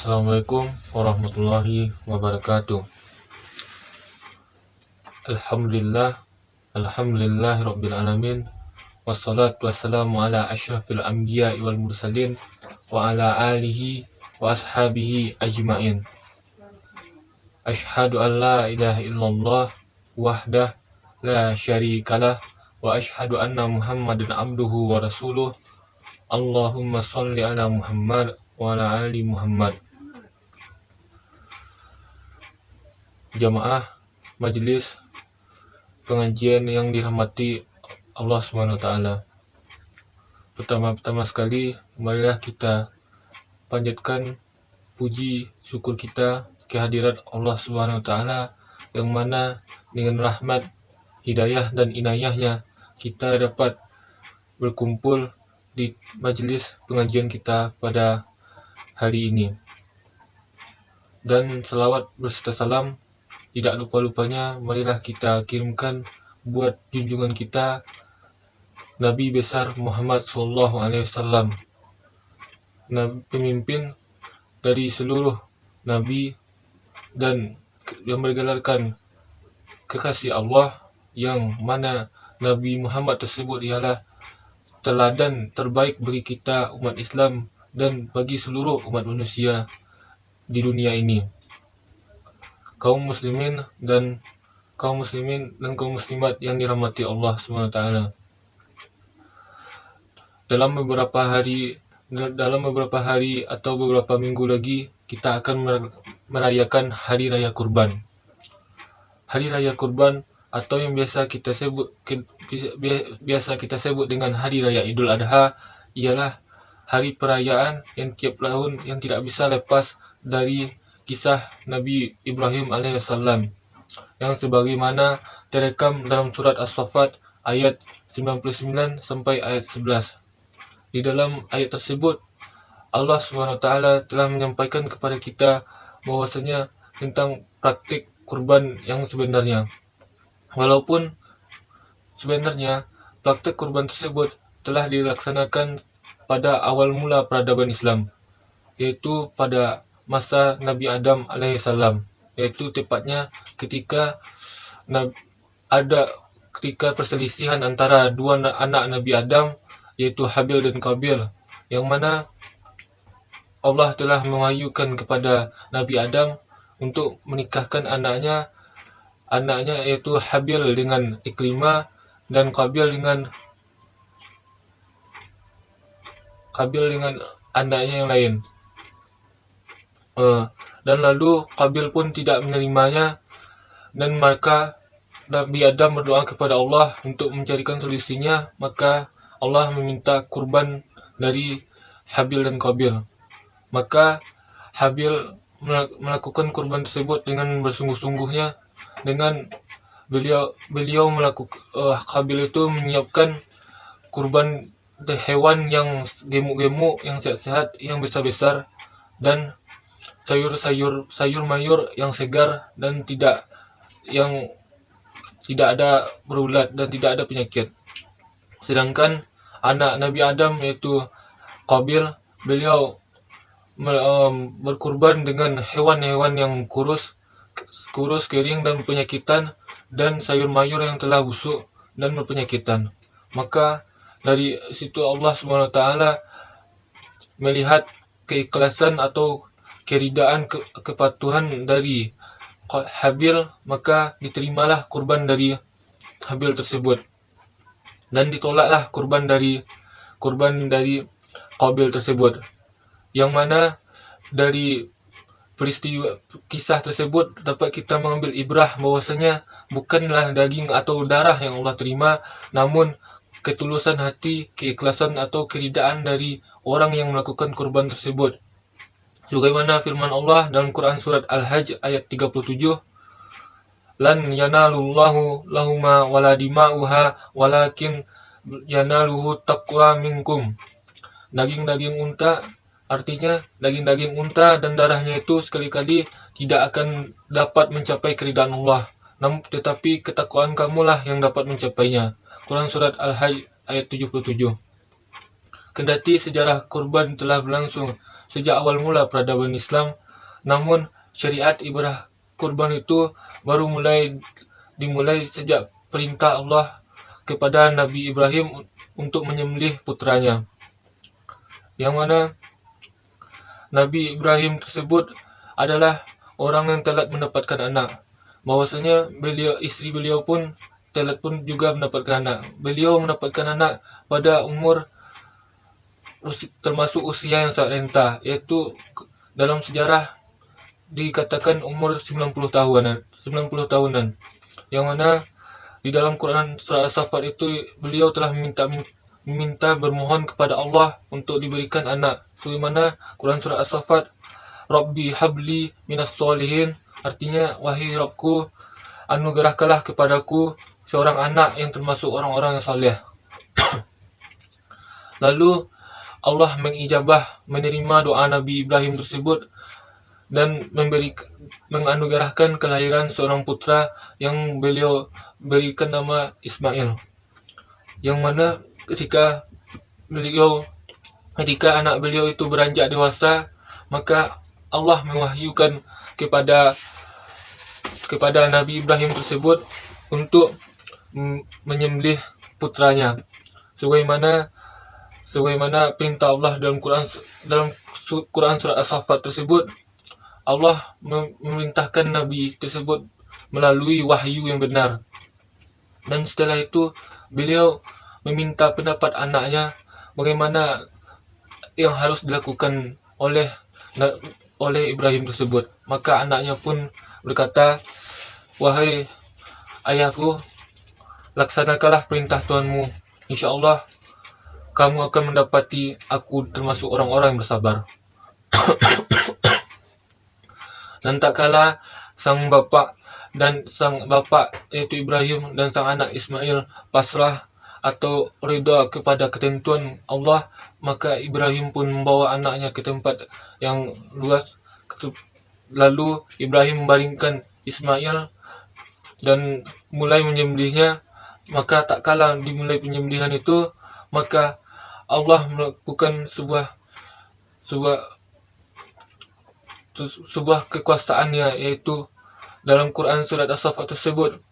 Assalamualaikum warahmatullahi wabarakatuh. Alhamdulillah rabbil alamin. Wassalatu wassalamu ala asyrafil anbiya'i wal mursalin wa ala alihi wa ashabihi ajma'in. Asyhadu an la ilaha illallah wahdah la syarikalah wa asyhadu anna Muhammadan abduhu wa rasuluh. Allahumma sholli ala Muhammad wa ala ali Muhammad. Jamaah majelis pengajian yang dirahmati Allah SWT. Pertama-tama sekali, marilah kita panjatkan puji syukur kita kehadirat Allah SWT, yang mana dengan rahmat, hidayah dan inayahnya kita dapat berkumpul di majelis pengajian kita pada hari ini. Dan selawat berserta salam tidak lupa-lupanya marilah kita kirimkan buat junjungan kita Nabi besar Muhammad SAW, pemimpin dari seluruh Nabi dan yang bergelarkan kekasih Allah, yang mana Nabi Muhammad tersebut ialah teladan terbaik bagi kita umat Islam dan bagi seluruh umat manusia di dunia ini. Kaum muslimin dan kaum muslimat yang dirahmati Allah SWT. Dalam beberapa hari atau beberapa minggu lagi kita akan merayakan Hari Raya Kurban. Hari Raya Kurban atau yang biasa kita sebut dengan Hari Raya Idul Adha ialah hari perayaan yang tiap tahun yang tidak bisa lepas dari kisah Nabi Ibrahim alaihissalam, yang sebagaimana terekam dalam surat As-Saffat ayat 99 sampai ayat 11. Di dalam ayat tersebut Allah SWT telah menyampaikan kepada kita bahwasanya tentang praktik kurban yang sebenarnya. Walaupun sebenarnya praktik kurban tersebut telah dilaksanakan pada awal mula peradaban Islam, yaitu pada masa Nabi Adam alaihissalam, yaitu tepatnya ketika perselisihan antara dua anak Nabi Adam, yaitu Habil dan Qabil, yang mana Allah telah mewahyukan kepada Nabi Adam untuk menikahkan anaknya yaitu Habil dengan Ikrimah dan Qabil dengan anaknya yang lain. Dan lalu Qabil pun tidak menerimanya, dan maka Nabi Adam berdoa kepada Allah untuk mencarikan solusinya. Maka Allah meminta kurban dari Habil dan Qabil. Maka Habil melakukan kurban tersebut dengan bersungguh-sungguhnya, dengan beliau melakukan Qabil itu menyiapkan kurban hewan yang gemuk-gemuk, yang sehat-sehat, yang besar-besar, dan sayur mayur yang segar dan tidak ada berulat dan tidak ada penyakit. Sedangkan anak Nabi Adam yaitu Qabil, beliau berkurban dengan hewan-hewan yang kurus, kering dan penyakitan, dan sayur mayur yang telah busuk dan berpenyakitan. Maka dari situ Allah SWT melihat keikhlasan atau keridaan, kepatuhan dari Habil, maka diterimalah kurban dari Habil tersebut, dan ditolaklah kurban dari Qabil tersebut. Yang mana dari peristiwa kisah tersebut dapat kita mengambil ibrah bahwasanya bukanlah daging atau darah yang Allah terima, namun ketulusan hati, keikhlasan atau keridaan dari orang yang melakukan kurban tersebut. Sebagaimana firman Allah dalam Quran surat Al-Hajj ayat 37, lan yanalullahu lahuma wala dima'uha walakin yanaluhu taqwa minkum. Daging-daging unta, artinya daging-daging unta dan darahnya itu sekali-kali tidak akan dapat mencapai keridaan Allah, namun tetapi ketakwaan kamulah yang dapat mencapainya. Quran surat Al-Hajj ayat 77. Kendati sejarah kurban telah berlangsung sejak awal mula peradaban Islam. Namun syariat ibadah kurban itu baru dimulai sejak perintah Allah kepada Nabi Ibrahim untuk menyembelih putranya, yang mana Nabi Ibrahim tersebut adalah orang yang telat mendapatkan anak. Bahwasanya istri beliau pun telat pun juga mendapatkan anak. Beliau mendapatkan anak pada umur termasuk usia yang sangat renta, yaitu dalam sejarah dikatakan umur 90 tahunan, yang mana di dalam Quran surah As-Saffat itu beliau telah meminta bermohon kepada Allah untuk diberikan anak. Sebagaimana Quran surah As-Saffat, Rabbi habli minas solihin, artinya wahai Rabbku, anugerahkanlah kepadaku seorang anak yang termasuk orang-orang yang saleh. Lalu Allah menerima doa Nabi Ibrahim tersebut dan menganugerahkan kelahiran seorang putra yang beliau berikan nama Ismail, yang mana ketika anak beliau itu beranjak dewasa, maka Allah mewahyukan kepada Nabi Ibrahim tersebut untuk menyembelih putranya, sebagaimana perintah Allah dalam Quran surah As-Saffat tersebut. Allah memerintahkan Nabi tersebut melalui wahyu yang benar, dan setelah itu beliau meminta pendapat anaknya bagaimana yang harus dilakukan oleh Ibrahim tersebut. Maka anaknya pun berkata, wahai ayahku, laksanakanlah perintah Tuhanmu, insyaallah kamu akan mendapati aku termasuk orang-orang yang bersabar. Dan tak kala sang bapa yaitu Ibrahim dan sang anak Ismail pasrah atau ridha kepada ketentuan Allah, maka Ibrahim pun membawa anaknya ke tempat yang luas. Lalu Ibrahim membaringkan Ismail dan mulai menyembelihnya. Maka tak kala dimulai penyembelihan itu, maka Allah melakukan sebuah kekuasaannya, yaitu dalam Quran surat As-Saffat tersebut,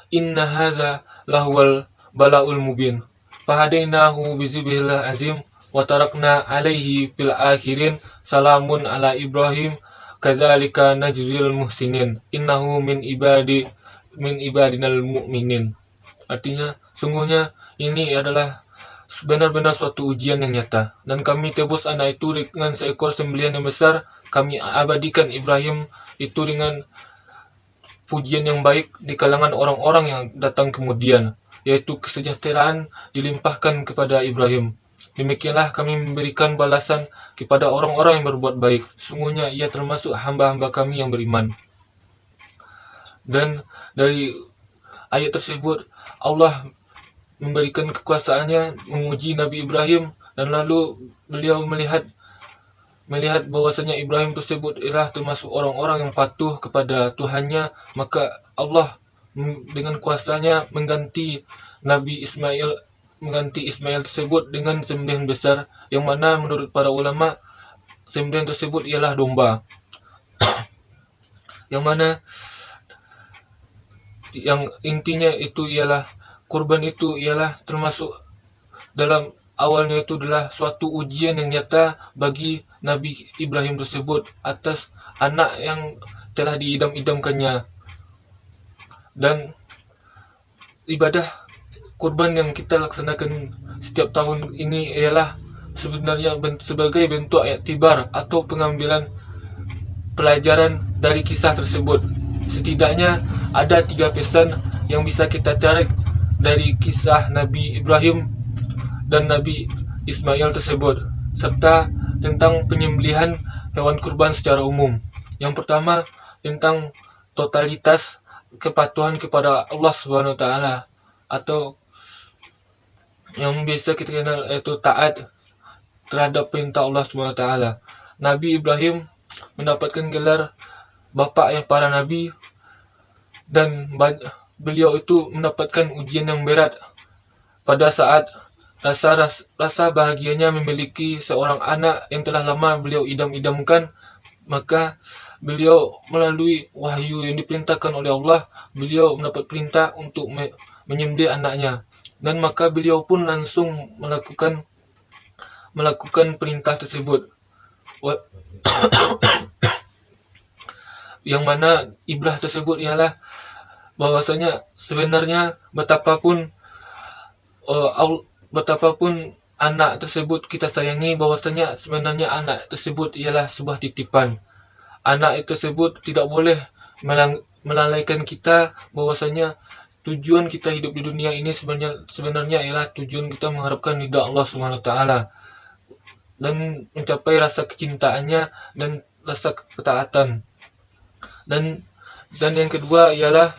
inna hadza lahuwal balaul mubin fahadainahu bizibhil azim wa tarakna alaihi fil akhirin salamun ala Ibrahim kadzalika najzil muhsinin innahu min ibadinal mu'minin. Artinya, sungguhnya ini adalah benar-benar suatu ujian yang nyata, dan kami tebus anak itu dengan seekor sembelihan yang besar. Kami abadikan Ibrahim itu dengan pujian yang baik di kalangan orang-orang yang datang kemudian, yaitu kesejahteraan dilimpahkan kepada Ibrahim. Demikianlah kami memberikan balasan kepada orang-orang yang berbuat baik. Sungguhnya ia termasuk hamba-hamba kami yang beriman. Dan dari ayat tersebut Allah memberikan kekuasaannya menguji Nabi Ibrahim, dan lalu beliau melihat bahwasanya Ibrahim tersebut ialah termasuk orang-orang yang patuh kepada Tuhannya. Maka Allah dengan kuasanya mengganti Ismail tersebut dengan sembelihan besar, yang mana menurut para ulama sembelihan tersebut ialah domba. Yang mana yang intinya itu ialah kurban itu ialah termasuk dalam awalnya itu adalah suatu ujian yang nyata bagi Nabi Ibrahim tersebut atas anak yang telah diidam-idamkannya. Dan ibadah kurban yang kita laksanakan setiap tahun ini ialah sebenarnya sebagai bentuk iktibar atau pengambilan pelajaran dari kisah tersebut. Setidaknya ada 3 pesan yang bisa kita tarik dari kisah Nabi Ibrahim dan Nabi Ismail tersebut, serta tentang penyembelihan hewan kurban secara umum. Yang pertama, tentang totalitas kepatuhan kepada Allah Subhanahu wa taala, atau yang biasa kita kenal yaitu taat terhadap perintah Allah Subhanahu wa taala. Nabi Ibrahim mendapatkan gelar bapa yang para nabi, dan beliau itu mendapatkan ujian yang berat pada saat rasa bahagianya memiliki seorang anak yang telah lama beliau idam-idamkan. Maka beliau melalui wahyu yang diperintahkan oleh Allah, beliau mendapat perintah untuk menyembelih anaknya, dan maka beliau pun langsung melakukan perintah tersebut. Yang mana ibrah tersebut ialah bahwasanya sebenarnya betapapun anak tersebut kita sayangi, bahwasanya sebenarnya anak tersebut ialah sebuah titipan. Anak tersebut tidak boleh melalaikan kita, bahwasanya tujuan kita hidup di dunia ini sebenarnya ialah tujuan kita mengharapkan ridha Allah Subhanahu wa taala dan mencapai rasa kecintaannya dan rasa ketaatan. Dan yang kedua ialah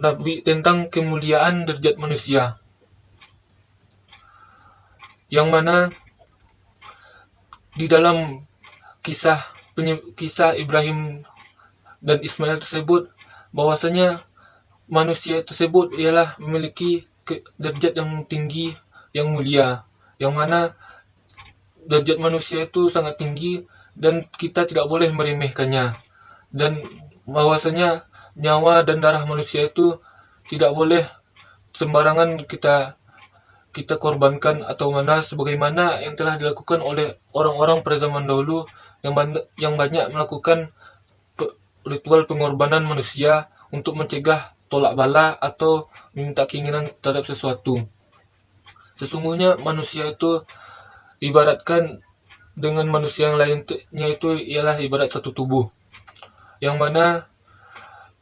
Nabi tentang kemuliaan derajat manusia, yang mana di dalam kisah Ibrahim dan Ismail tersebut, bahwasanya manusia tersebut ialah memiliki derajat yang tinggi, yang mulia, yang mana derajat manusia itu sangat tinggi dan kita tidak boleh meremehkannya, dan bahwasanya nyawa dan darah manusia itu tidak boleh sembarangan kita korbankan, atau mana sebagaimana yang telah dilakukan oleh orang-orang pada zaman dahulu yang banyak melakukan ritual pengorbanan manusia untuk mencegah tolak bala atau meminta keinginan terhadap sesuatu. Sesungguhnya manusia itu ibaratkan dengan manusia yang lainnya itu ialah ibarat satu tubuh, yang mana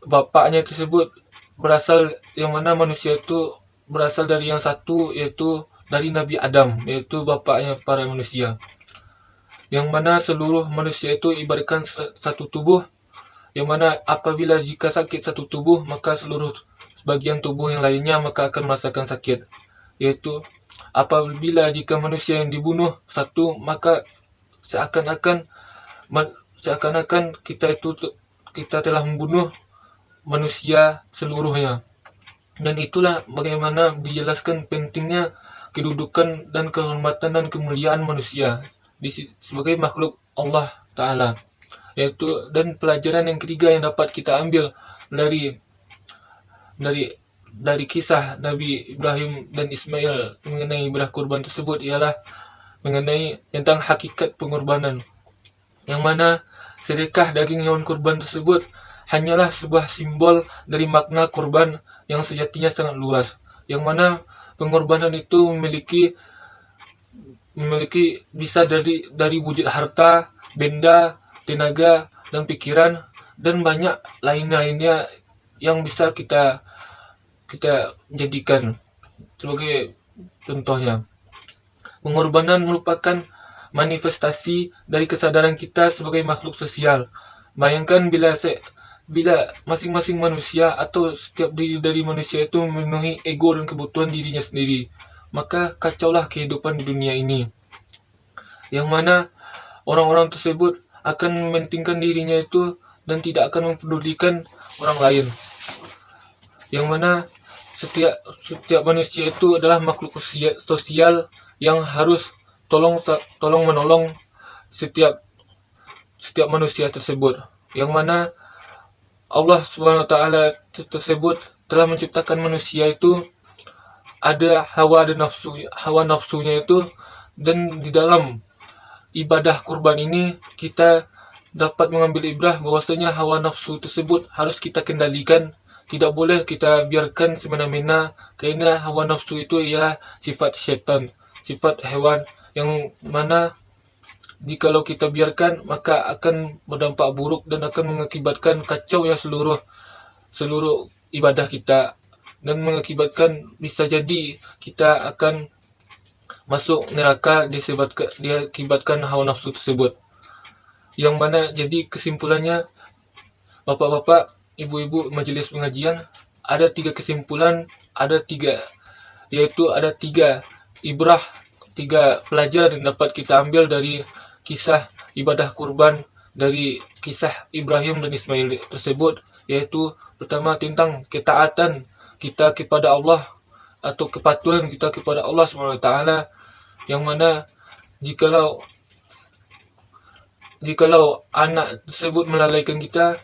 bapaknya tersebut yang mana manusia itu berasal dari yang satu, yaitu dari Nabi Adam, yaitu bapaknya para manusia, yang mana seluruh manusia itu ibaratkan satu tubuh, yang mana apabila jika sakit satu tubuh, maka seluruh bagian tubuh yang lainnya maka akan merasakan sakit. Yaitu apabila jika manusia yang dibunuh satu, maka seakan-akan kita telah membunuh manusia seluruhnya. Dan itulah bagaimana dijelaskan pentingnya kedudukan dan kehormatan dan kemuliaan manusia sebagai makhluk Allah Ta'ala. Yaitu, dan pelajaran yang ketiga yang dapat kita ambil dari kisah Nabi Ibrahim dan Ismail mengenai ibrah kurban tersebut ialah mengenai tentang hakikat pengorbanan, yang mana sedekah daging hewan kurban tersebut hanyalah sebuah simbol dari makna kurban yang sejatinya sangat luas, yang mana pengorbanan itu memiliki bisa dari wujud harta, benda, tenaga, dan pikiran, dan banyak lainnya yang bisa kita jadikan sebagai contohnya. Pengorbanan merupakan manifestasi dari kesadaran kita sebagai makhluk sosial. Bayangkan bila masing-masing manusia atau setiap diri dari manusia itu memenuhi ego dan kebutuhan dirinya sendiri, maka kacaulah kehidupan di dunia ini, yang mana orang-orang tersebut akan mementingkan dirinya itu dan tidak akan mempedulikan orang lain, yang mana setiap manusia itu adalah makhluk sosial yang harus tolong menolong setiap manusia tersebut, yang mana Allah Subhanahu wa taala tersebut telah menciptakan manusia itu ada hawa nafsunya itu, dan di dalam ibadah kurban ini kita dapat mengambil ibrah bahwasanya hawa nafsu tersebut harus kita kendalikan, tidak boleh kita biarkan semena-mena, karena hawa nafsu itu ialah sifat syaitan, sifat hewan, yang mana jikalau kita biarkan maka akan berdampak buruk dan akan mengakibatkan kacau ya seluruh ibadah kita, dan mengakibatkan bisa jadi kita akan masuk neraka diakibatkan hawa nafsu tersebut. Yang mana jadi kesimpulannya, bapak-bapak, ibu-ibu majelis pengajian, ada tiga kesimpulan, yaitu ada tiga ibrah, tiga pelajaran yang dapat kita ambil dari kisah ibadah kurban dari kisah Ibrahim dan Ismail tersebut, yaitu pertama tentang ketaatan kita kepada Allah, atau kepatuhan kita kepada Allah SWT, yang mana jikalau anak tersebut melalaikan kita,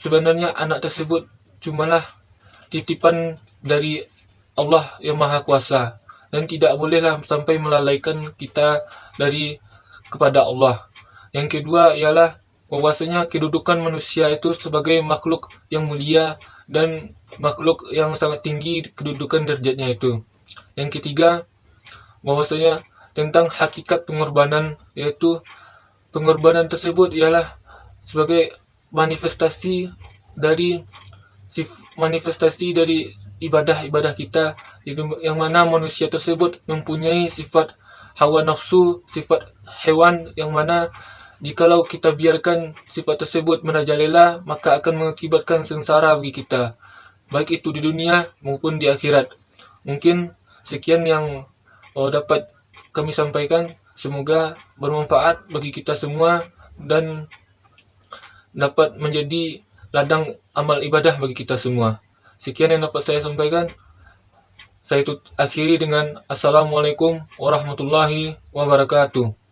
sebenarnya anak tersebut cumalah titipan dari Allah yang Maha Kuasa, dan tidak bolehlah sampai melalaikan kita kepada Allah. Yang kedua ialah bahwasanya kedudukan manusia itu sebagai makhluk yang mulia dan makhluk yang sangat tinggi kedudukan derajatnya itu. Yang ketiga, bahwasanya tentang hakikat pengorbanan, yaitu pengorbanan tersebut ialah sebagai manifestasi dari ibadah-ibadah kita, yang mana manusia tersebut mempunyai sifat hawa nafsu, sifat hewan, yang mana jikalau kita biarkan sifat tersebut merajalela, maka akan mengakibatkan sengsara bagi kita, baik itu di dunia maupun di akhirat. Mungkin sekian yang dapat kami sampaikan. Semoga bermanfaat bagi kita semua dan dapat menjadi ladang amal ibadah bagi kita semua. Sekian yang dapat saya sampaikan. Saya akhiri dengan Assalamualaikum warahmatullahi wabarakatuh.